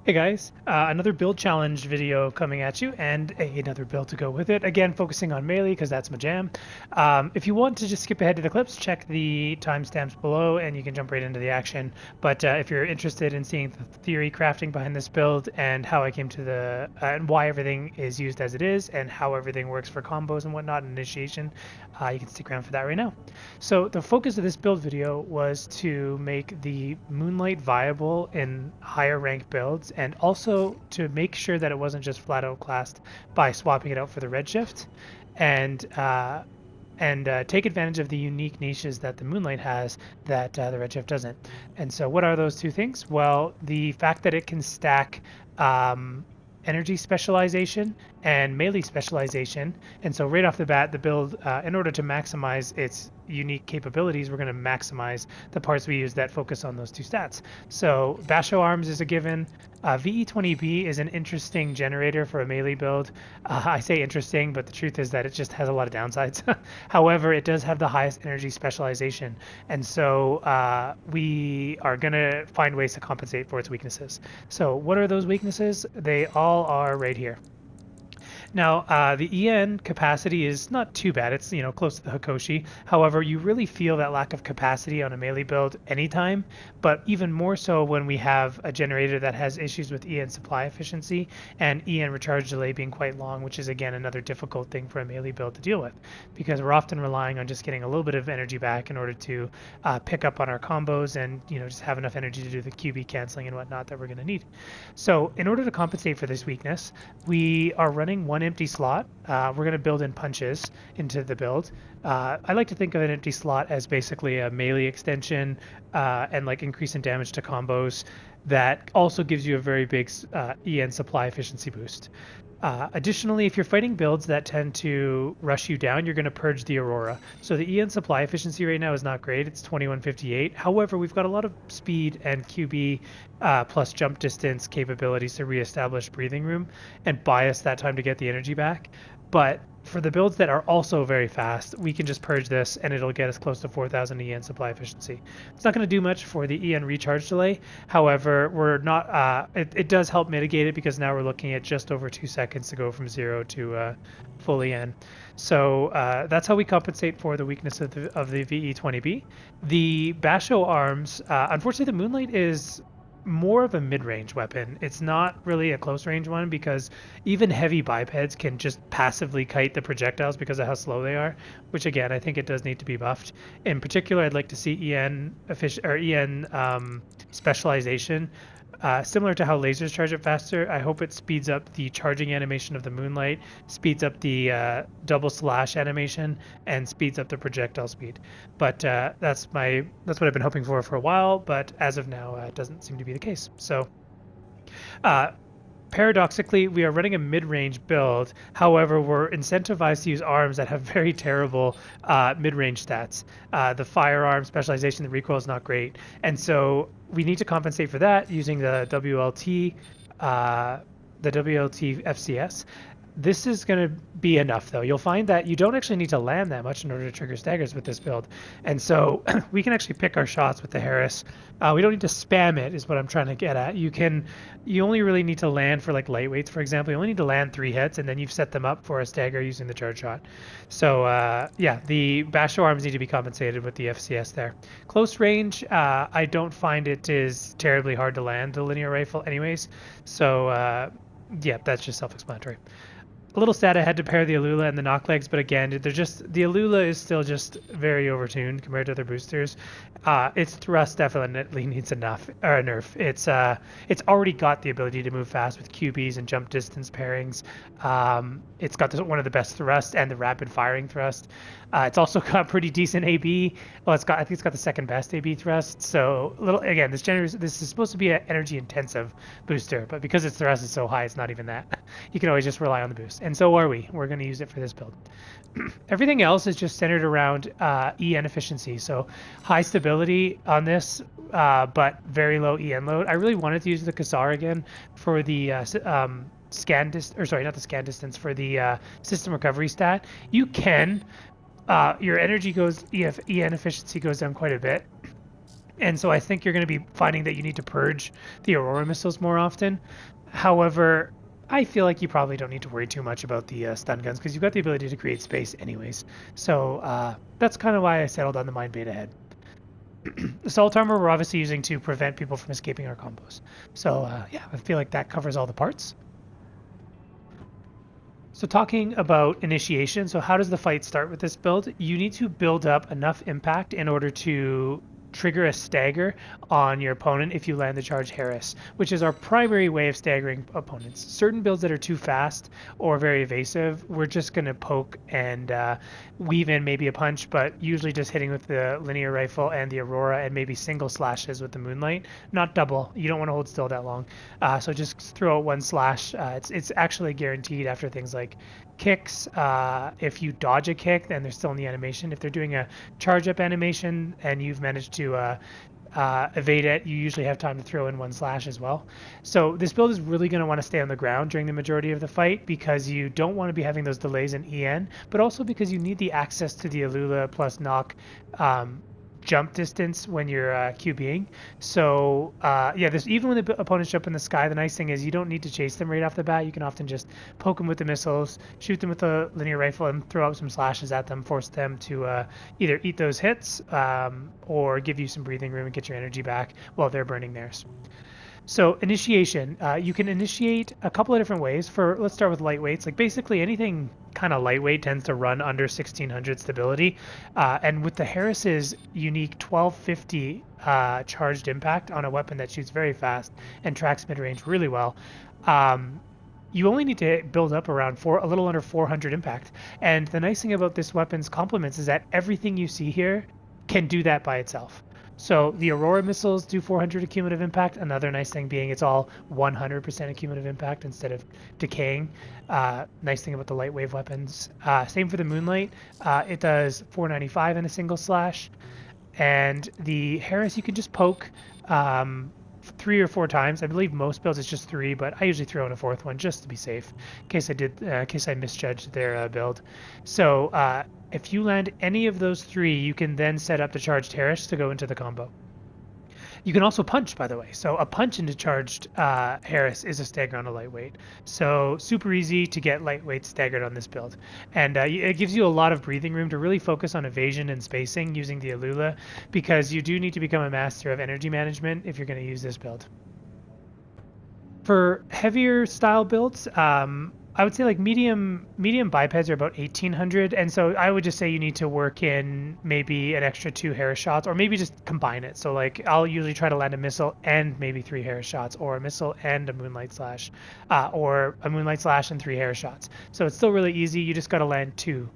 Hey guys, another build challenge video coming at you and another build to go with it. Again, focusing on melee because that's my jam. If you want to just skip ahead to the clips, check the timestamps below and you can jump right into the action. But if you're interested in seeing the theory crafting behind this build and how I came to the, and why everything is used as it is and how everything works for combos and whatnot, and initiation, you can stick around for that right now. So the focus of this build video was to make the Moonlight viable in higher rank builds, and also to make sure that it wasn't just flat out classed by swapping it out for the redshift, and take advantage of the unique niches that the Moonlight has that the redshift doesn't. And so what are those two things? Well, the fact that it can stack energy specialization and melee specialization. And so right off the bat, the build, in order to maximize its unique capabilities, we're going to maximize the parts we use that focus on those two stats. So Basho Arms is a given. VE20B is an interesting generator for a melee build. I say interesting, but the truth is that it just has a lot of downsides. However, it does have the highest energy specialization. And so we are going to find ways to compensate for its weaknesses. So what are those weaknesses? They all are right here. Now, the EN capacity is not too bad. It's, close to the Hakoshi. However, you really feel that lack of capacity on a melee build anytime, but even more so when we have a generator that has issues with EN supply efficiency and EN recharge delay being quite long, which is, again, another difficult thing for a melee build to deal with, because we're often relying on just getting a little bit of energy back in order to pick up on our combos and, just have enough energy to do the QB canceling and whatnot that we're going to need. So in order to compensate for this weakness, we are running one empty slot. We're going to build in punches into the build. I like to think of an empty slot as basically a melee extension and like increase in damage to combos that also gives you a very big EN supply efficiency boost. Additionally, if you're fighting builds that tend to rush you down, you're going to purge the Aurora. So the EN supply efficiency right now is not great. It's 2158. However, we've got a lot of speed and QB plus jump distance capabilities to reestablish breathing room and buy us that time to get the energy back. But for the builds that are also very fast, we can just purge this and it'll get us close to 4,000 EN supply efficiency. It's not going to do much for the EN recharge delay. However, we're not. It does help mitigate it because now we're looking at just over 2 seconds to go from 0 to full EN. So that's how we compensate for the weakness of the VE20B. The Basho arms, unfortunately, the Moonlight is more of a mid-range weapon. It's not really a close-range one because even heavy bipeds can just passively kite the projectiles because of how slow they are, which again, I think it does need to be buffed. In particular, I'd like to see EN specialization. Similar to how lasers charge it faster, I hope it speeds up the charging animation of the Moonlight, speeds up the double slash animation, and speeds up the projectile speed. But that's what I've been hoping for a while. But as of now, it doesn't seem to be the case. So. Paradoxically, we are running a mid-range build. However, we're incentivized to use arms that have very terrible mid-range stats. The firearm specialization, the recoil is not great. And so we need to compensate for that using the WLT FCS. This is going to be enough, though. You'll find that you don't actually need to land that much in order to trigger staggers with this build. And so we can actually pick our shots with the Harris. We don't need to spam it, is what I'm trying to get at. You only really need to land for like lightweights, for example. You only need to land 3 hits, and then you've set them up for a stagger using the charge shot. So yeah, the Basho arms need to be compensated with the FCS there. Close range, I don't find it is terribly hard to land the linear rifle anyways. So yeah, that's just self-explanatory. A little sad I had to pair the Alula and the knock legs, but again, the Alula is still just very overtuned compared to other boosters. Its thrust definitely needs a nerf. It's already got the ability to move fast with QBs and jump distance pairings. It's got one of the best thrust and the rapid firing thrust. It's also got pretty decent AB. Well, I think it's got the second best AB thrust. So this is supposed to be an energy intensive booster, but because its thrust is so high, it's not even that. You can always just rely on the boost. And so are we. We're going to use it for this build. Everything else is just centered around EN efficiency. So high stability on this, but very low EN load. I really wanted to use the Kassar again for the scan distance, or sorry, not the scan distance, for the system recovery stat. You can, your energy EN efficiency goes down quite a bit. And so I think you're going to be finding that you need to purge the Aurora missiles more often. However, I feel like you probably don't need to worry too much about the stun guns because you've got the ability to create space anyways. So that's kind of why I settled on the Mind Beta head. Assault armor we're obviously using to prevent people from escaping our combos. So yeah, I feel like that covers all the parts. So talking about initiation, so how does the fight start with this build? You need to build up enough impact in order to trigger a stagger on your opponent if you land the charge Harris, which is our primary way of staggering opponents. Certain builds that are too fast or very evasive, we're just going to poke and weave in maybe a punch, but usually just hitting with the linear rifle and the Aurora and maybe single slashes with the Moonlight, not double. You don't want to hold still that long. So just throw out one slash. It's actually guaranteed after things like kicks. If you dodge a kick, then they're still in the animation. If they're doing a charge up animation and you've managed to evade it, you usually have time to throw in one slash as well. So this build is really going to want to stay on the ground during the majority of the fight because you don't want to be having those delays in EN, but also because you need the access to the Alula plus knock jump distance when you're QBing. So yeah, this even when the opponents jump in the sky, the nice thing is you don't need to chase them right off the bat. You can often just poke them with the missiles, shoot them with a linear rifle, and throw out some slashes at them, force them to either eat those hits or give you some breathing room and get your energy back while they're burning theirs. So initiation, you can initiate a couple of different ways. Let's start with lightweights. Like basically anything kind of lightweight tends to run under 1600 stability. And with the Harris's unique 1250 charged impact on a weapon that shoots very fast and tracks mid-range really well, you only need to build up around a little under 400 impact. And the nice thing about this weapon's complements is that everything you see here can do that by itself. So the Aurora missiles do 400 accumulative impact. Another nice thing being it's all 100% accumulative impact instead of decaying. Nice thing about the light wave weapons. Same for the Moonlight. It does 495 in a single slash. And the Harris you can just poke 3 or 4 times. I believe most builds it's just 3, but I usually throw in a 4th one just to be safe in case I misjudged their build. So if you land any of those 3, you can then set up the charged Harris to go into the combo. You can also punch, by the way. So a punch into charged Harris is a stagger on a lightweight. So super easy to get lightweight staggered on this build. And it gives you a lot of breathing room to really focus on evasion and spacing using the Alula, because you do need to become a master of energy management if you're going to use this build. For heavier style builds, I would say like medium bipeds are about 1800, and so I would just say you need to work in maybe an extra 2 Harris shots, or maybe just combine it. So like I'll usually try to land a missile and maybe 3 Harris shots, or a missile and a Moonlight slash, or a Moonlight slash and 3 Harris shots. So it's still really easy. You just got to land 2.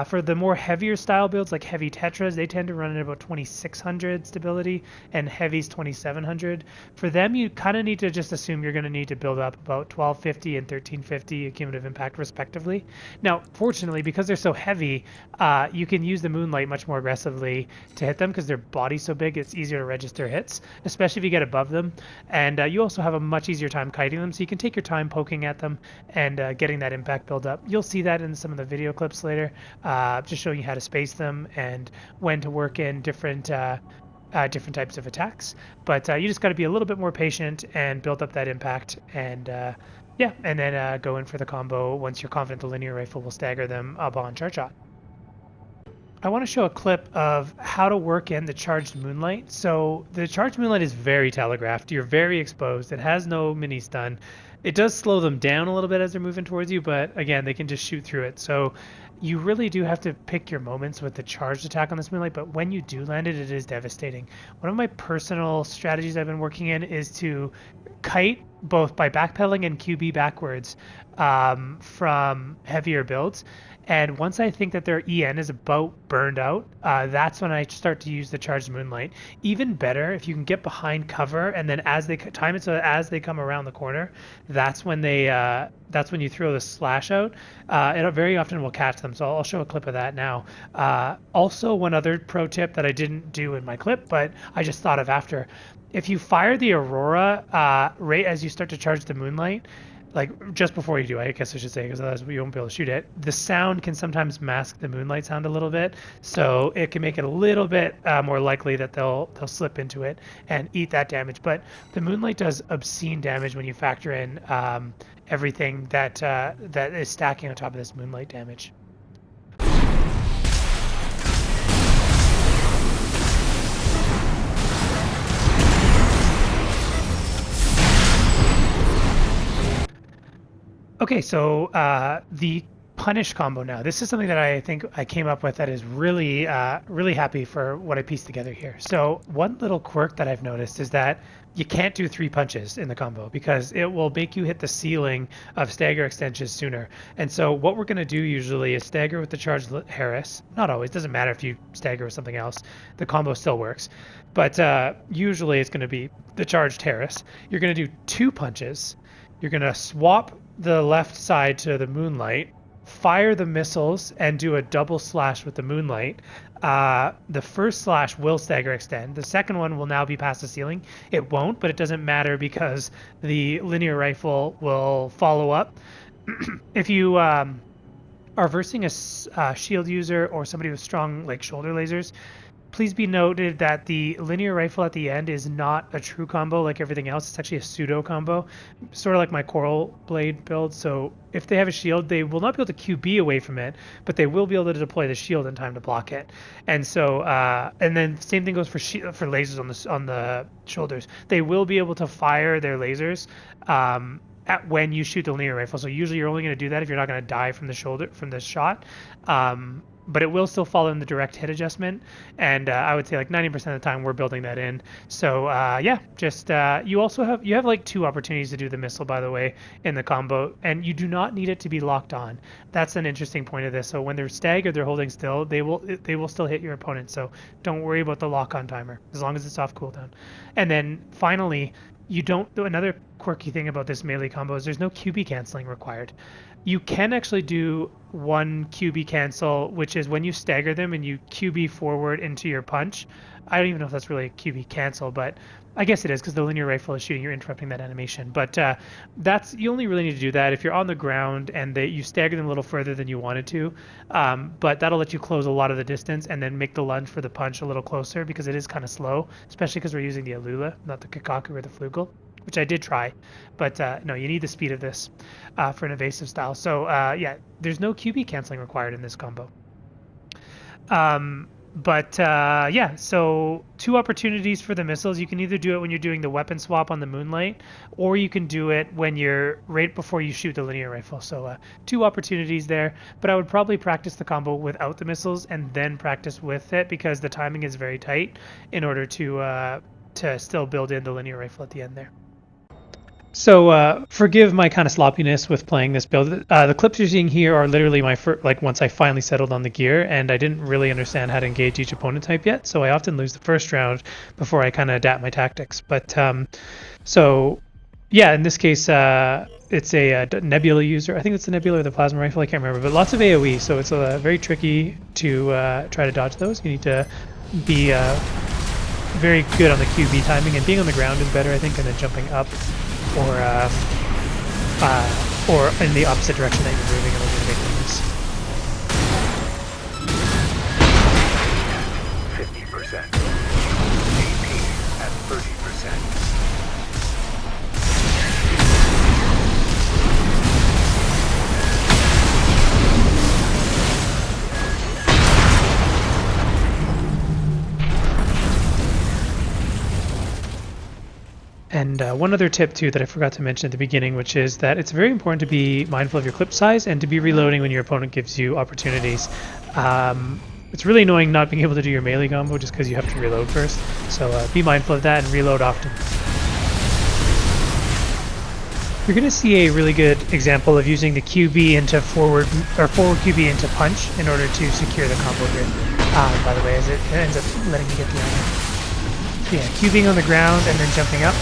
For the more heavier style builds, like heavy Tetras, they tend to run at about 2600 stability, and heavies 2700. For them, you kind of need to just assume you're going to need to build up about 1250 and 1350 accumulative impact respectively. Now, fortunately, because they're so heavy, you can use the Moonlight much more aggressively to hit them because their body's so big, it's easier to register hits, especially if you get above them. And you also have a much easier time kiting them, so you can take your time poking at them and getting that impact build up. You'll see that in some of the video clips later. Just showing you how to space them and when to work in different types of attacks. But you just got to be a little bit more patient and build up that impact, and yeah, and then go in for the combo once you're confident the linear rifle will stagger them up on charge shot. I want to show a clip of how to work in the charged Moonlight. So the charged Moonlight is very telegraphed. You're very exposed. It has no mini stun. It does slow them down a little bit as they're moving towards you, but again, they can just shoot through it. So you really do have to pick your moments with the charged attack on this Moonlight, but when you do land it, it is devastating. One of my personal strategies I've been working in is to kite both by backpedaling and QB backwards from heavier builds. And once I think that their EN is about burned out, that's when I start to use the charged Moonlight. Even better if you can get behind cover, and then as they time it so as they come around the corner, that's when you throw the slash out. It very often will catch them them. So I'll show a clip of that now. Also, one other pro tip that I didn't do in my clip, but I just thought of after. If you fire the Aurora right as you start to charge the Moonlight, like just before you do, I guess I should say, because otherwise you won't be able to shoot it, the sound can sometimes mask the Moonlight sound a little bit, so it can make it a little bit more likely that they'll slip into it and eat that damage. But the Moonlight does obscene damage when you factor in everything that is stacking on top of this Moonlight damage. Okay, so the Punish combo now. This is something that I think I came up with that is really, really happy for what I pieced together here. So one little quirk that I've noticed is that you can't do 3 punches in the combo because it will make you hit the ceiling of stagger extensions sooner. And so what we're going to do usually is stagger with the charged Harris. Not always, doesn't matter if you stagger with something else. The combo still works. But usually it's going to be the charged Harris. You're going to do 2 punches. You're going to swap the left side to the Moonlight, fire the missiles, and do a double slash with the Moonlight. The first slash will stagger extend. The second one will now be past the ceiling. It won't, but it doesn't matter because the linear rifle will follow up. If you are versing a shield user or somebody with strong like shoulder lasers, please be noted that the linear rifle at the end is not a true combo like everything else. It's actually a pseudo combo, sort of like my Coral Blade build. So if they have a shield, they will not be able to QB away from it, but they will be able to deploy the shield in time to block it. And so, and then same thing goes for lasers on the shoulders. They will be able to fire their lasers when you shoot the linear rifle. So usually you're only going to do that if you're not going to die from the shot. But it will still fall in the direct hit adjustment, and I would say like 90% of the time we're building that in. So yeah, just you have like 2 opportunities to do the missile, by the way, in the combo, and you do not need it to be locked on. That's an interesting point of this. So when they're staggered, they're holding still, they will still hit your opponent. So don't worry about the lock on timer as long as it's off cooldown. And then finally, another quirky thing about this melee combo is there's no QB canceling required. You can actually do one QB cancel, which is when you stagger them and you QB forward into your punch. I don't even know if that's really a QB cancel, but I guess it is because the linear rifle is shooting, you're interrupting that animation. But you only really need to do that if you're on the ground and you stagger them a little further than you wanted to. But that'll let you close a lot of the distance and then make the lunge for the punch a little closer because it is kind of slow, especially because we're using the Alula, not the Kikaku or the Flugel, which I did try. But no, you need the speed of this for an evasive style. So yeah, there's no QB canceling required in this combo. Yeah, so 2 opportunities for the missiles. You can either do it when you're doing the weapon swap on the Moonlight, or you can do it when you're right before you shoot the linear rifle. So 2 opportunities there, but I would probably practice the combo without the missiles and then practice with it because the timing is very tight in order to still build in the linear rifle at the end there. So forgive my kind of sloppiness with playing this build. The clips you're seeing here are literally my first, like once I finally settled on the gear, and I didn't really understand how to engage each opponent type yet, so I often lose the first round before I kind of adapt my tactics. But so yeah, in this case, it's a Nebula user. I think it's the Nebula or the Plasma Rifle, I can't remember, but lots of AoE, so it's very tricky to try to dodge those. You need to be very good on the QB timing, and being on the ground is better, I think, and then jumping up or in the opposite direction that you're moving in order to make them miss. 50%. AP at 30%. And one other tip too that I forgot to mention at the beginning, which is that it's very important to be mindful of your clip size and to be reloading when your opponent gives you opportunities. It's really annoying not being able to do your melee combo just because you have to reload first. So be mindful of that and reload often. You're going to see a really good example of using the QB into forward QB into punch in order to secure the combo here. By the way, as it ends up letting me get the item. Yeah, QBing on the ground and then jumping up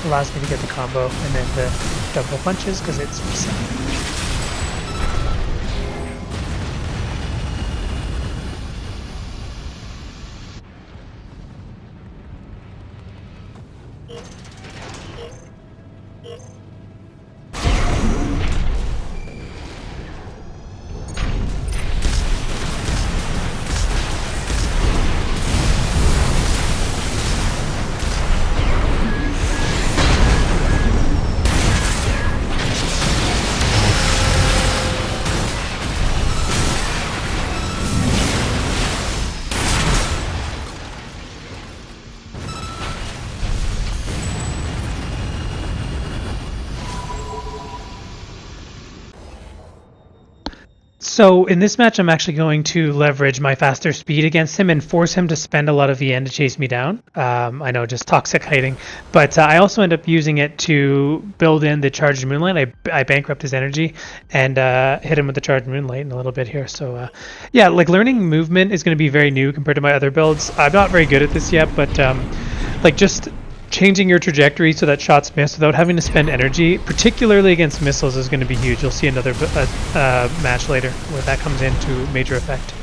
allows me to get the combo and then the double punches because it's reset. So in this match, I'm actually going to leverage my faster speed against him and force him to spend a lot of VN to chase me down. I know, just toxic hiding, but I also end up using it to build in the charged Moonlight. I bankrupt his energy and hit him with the charged Moonlight in a little bit here. So yeah, like learning movement is going to be very new compared to my other builds. I'm not very good at this yet, but like just changing your trajectory so that shots miss without having to spend energy, particularly against missiles, is going to be huge. You'll see another match later where that comes into major effect.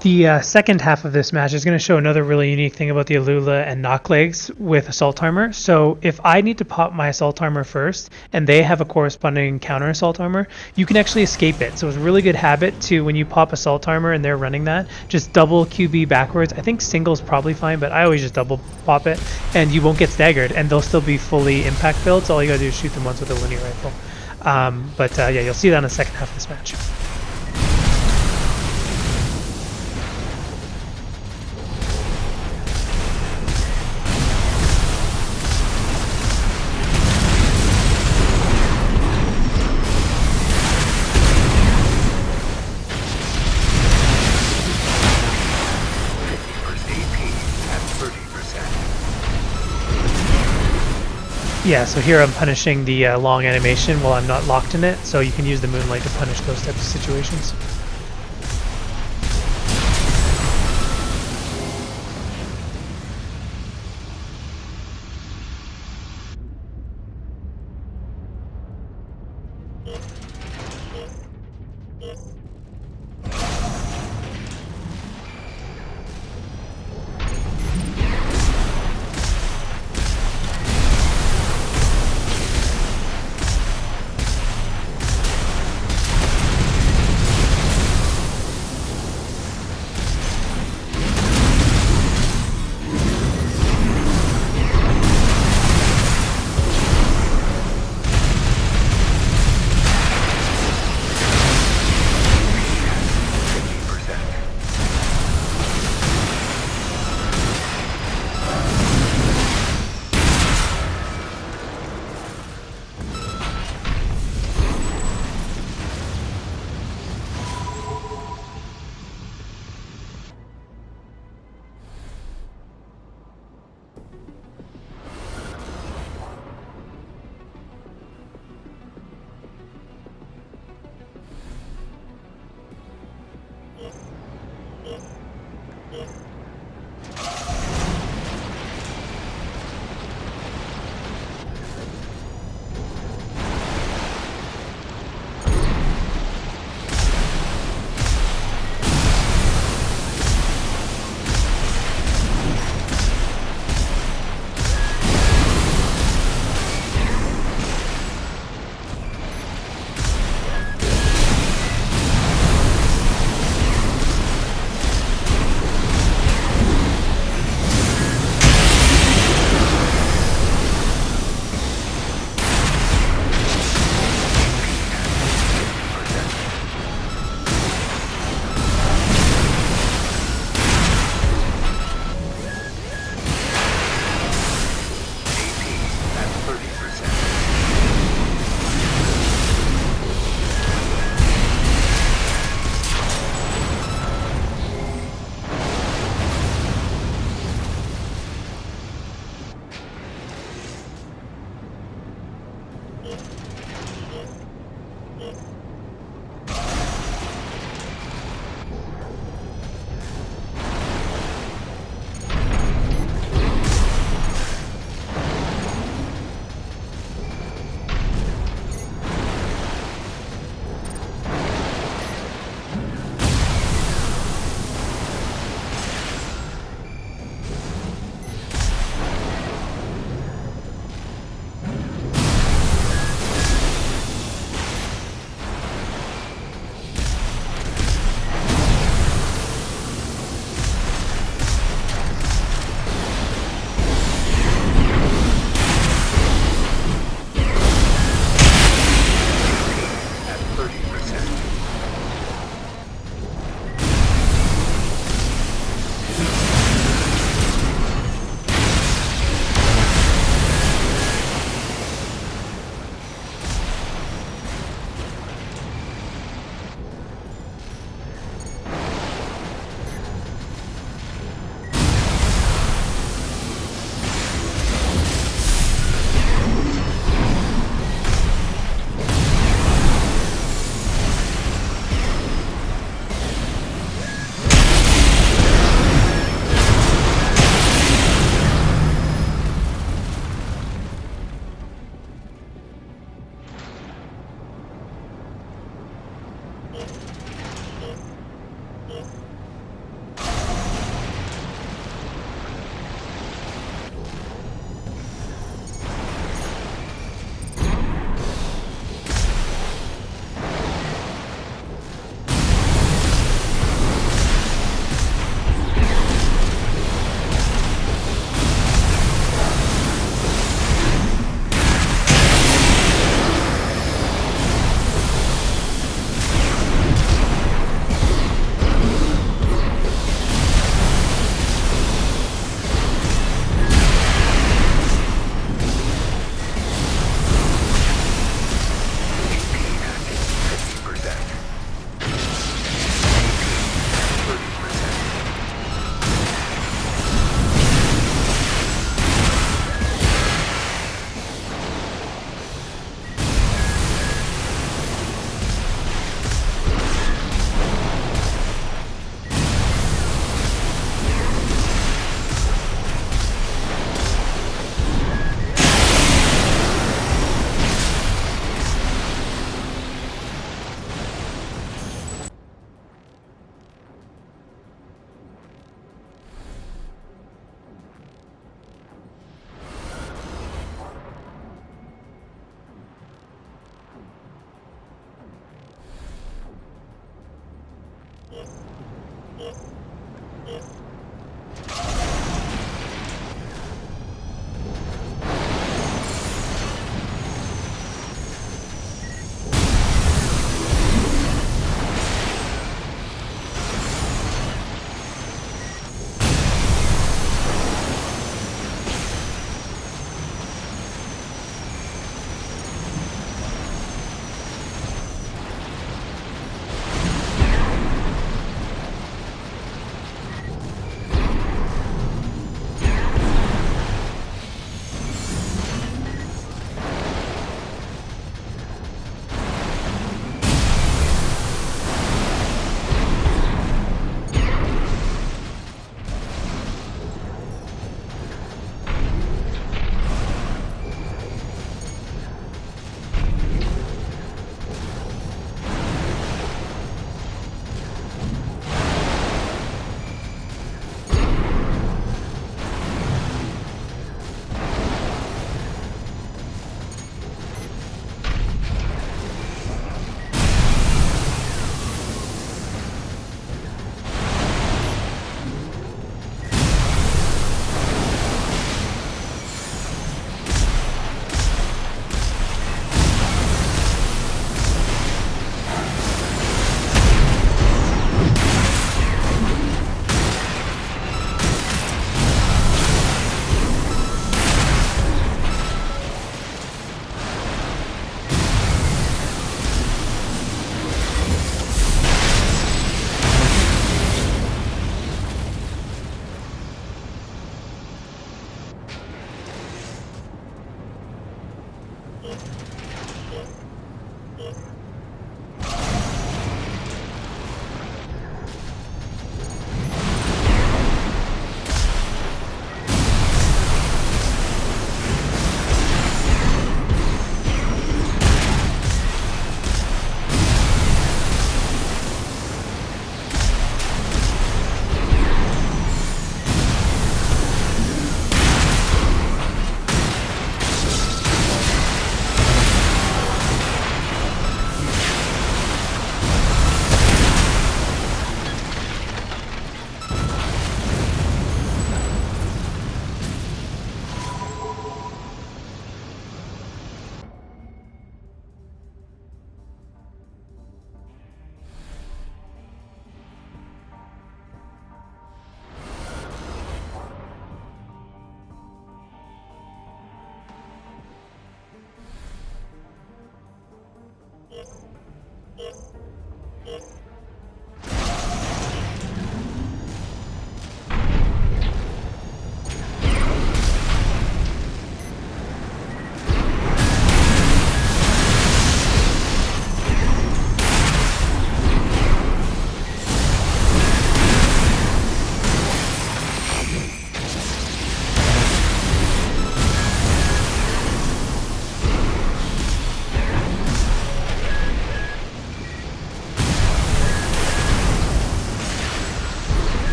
The second half of this match is going to show another really unique thing about the Alula and Knock Legs with Assault Armor. So if I need to pop my Assault Armor first and they have a corresponding counter Assault Armor, you can actually escape it. So it's a really good habit to, when you pop Assault Armor and they're running that, just double QB backwards. I think single's probably fine, but I always just double pop it and you won't get staggered and they'll still be fully impact builds. All you gotta do is shoot them once with a linear rifle. Yeah, you'll see that in the second half of this match. Yeah, so here I'm punishing the long animation while I'm not locked in it, so you can use the Moonlight to punish those types of situations.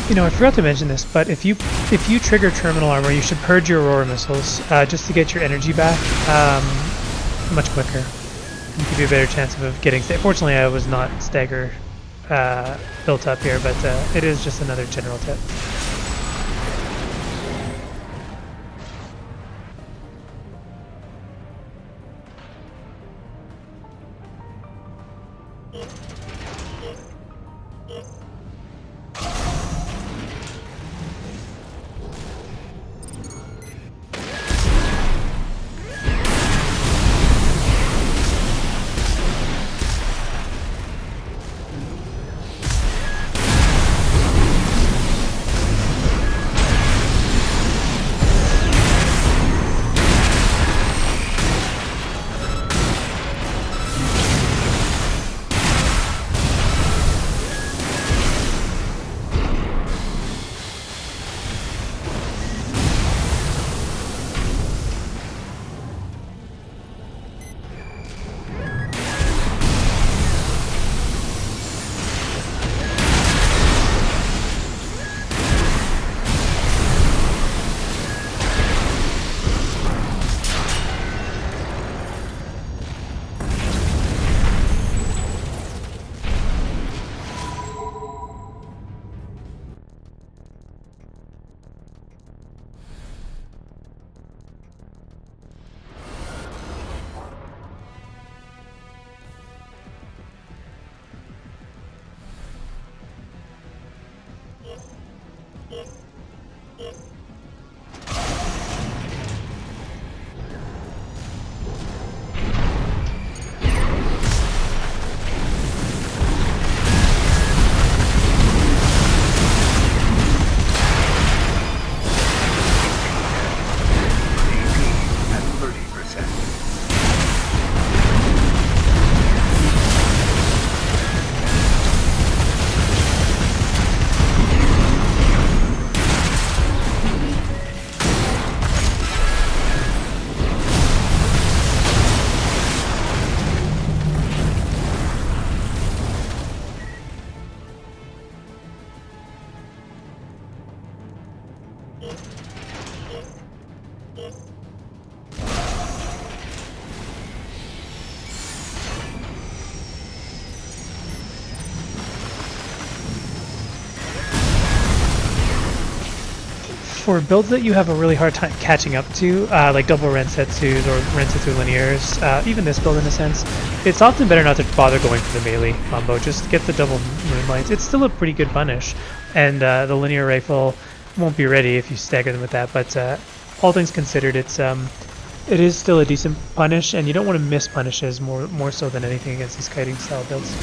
You know, I forgot to mention this, but if you trigger terminal armor, you should purge your aurora missiles just to get your energy back much quicker. And give you a better chance of getting. Fortunately, I was not stagger built up here, but it is just another general tip. For builds that you have a really hard time catching up to, like double Rensetsus or Rensetsu linears, even this build in a sense, it's often better not to bother going for the melee combo. Just get the double Moonlights. It's still a pretty good punish, and the linear rifle won't be ready if you stagger them with that, but all things considered, it is still a decent punish, and you don't want to miss punishes more so than anything against these kiting style builds.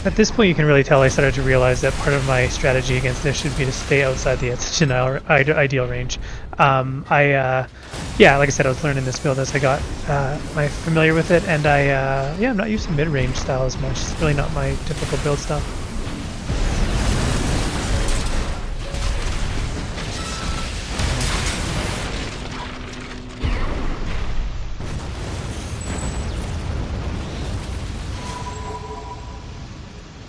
At this point, you can really tell I started to realize that part of my strategy against this should be to stay outside the ISNT ideal range. Yeah, like I said, I was learning this build as I got familiar with it, and yeah, I'm not using mid-range style as much. It's really not my typical build style.